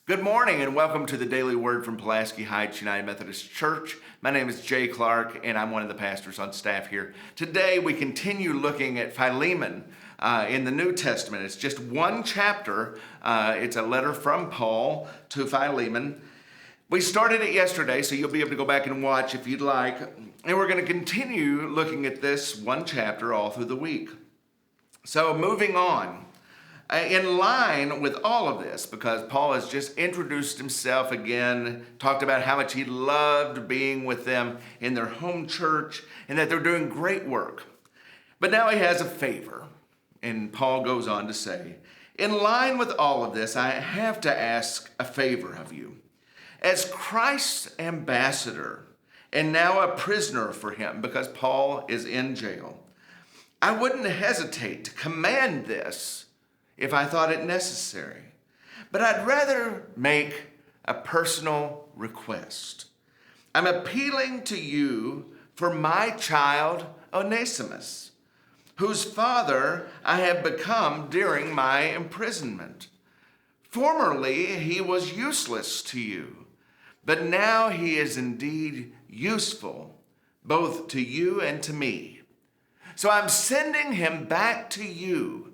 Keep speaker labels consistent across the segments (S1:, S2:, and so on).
S1: Good morning and welcome to the Daily Word from Pulaski Heights United Methodist Church. My name is Jay Clark and I'm one of the pastors on staff here. Today we continue looking at Philemon in the New Testament. It's just one chapter. It's a letter from Paul to Philemon. We started it yesterday, so you'll be able to go back and watch if you'd like. And we're going to continue looking at this one chapter all through the week. So moving on. In line with all of this, because Paul has just introduced himself again, talked about how much he loved being with them in their home church and that they're doing great work. But now he has a favor, and Paul goes on to say, in line with all of this, I have to ask a favor of you. As Christ's ambassador and now a prisoner for him, because Paul is in jail, I wouldn't hesitate to command this if I thought it necessary. But I'd rather make a personal request. I'm appealing to you for my child, Onesimus, whose father I have become during my imprisonment. Formerly, he was useless to you, but now he is indeed useful, both to you and to me. So I'm sending him back to you,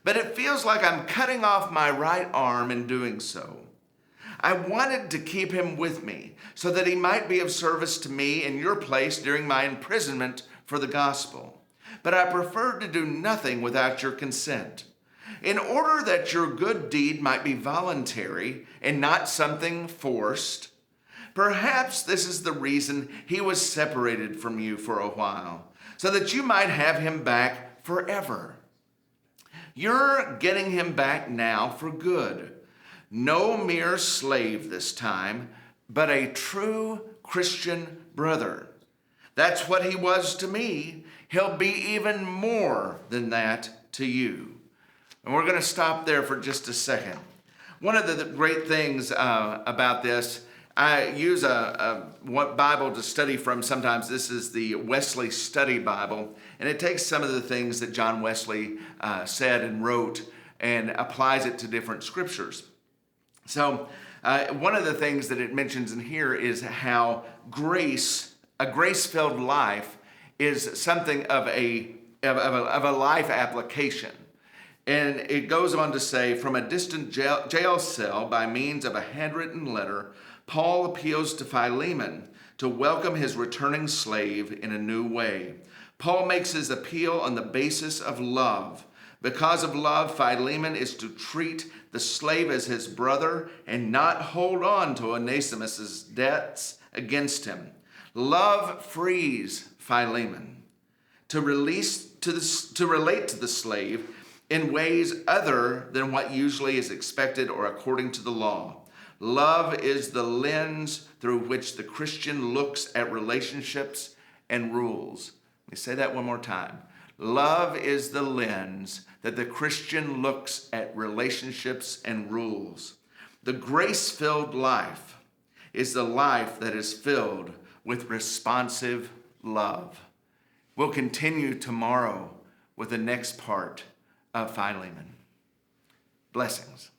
S1: but it feels like I'm cutting off my right arm in doing so. I wanted to keep him with me so that he might be of service to me in your place during my imprisonment for the gospel. But I preferred to do nothing without your consent, in order that your good deed might be voluntary and not something forced. Perhaps this is the reason he was separated from you for a while, so that you might have him back forever. You're getting him back now for good. No mere slave this time, but a true Christian brother. That's what he was to me. He'll be even more than that to you. And we're going to stop there for just a second. One of the great things about this, I use a Bible to study from sometimes. This is the Wesley Study Bible, and it takes some of the things that John Wesley said and wrote and applies it to different scriptures. So one of the things that it mentions in here is how a grace-filled life is something of a life application. And it goes on to say, from a distant jail cell by means of a handwritten letter, Paul appeals to Philemon to welcome his returning slave in a new way. Paul makes his appeal on the basis of love. Because of love, Philemon is to treat the slave as his brother and not hold on to Onesimus' debts against him. Love frees Philemon to relate to the slave in ways other than what usually is expected or according to the law. Love is the lens through which the Christian looks at relationships and rules. Let me say that one more time. Love is the lens that the Christian looks at relationships and rules. The grace-filled life is the life that is filled with responsive love. We'll continue tomorrow with the next part of Philemon. Blessings.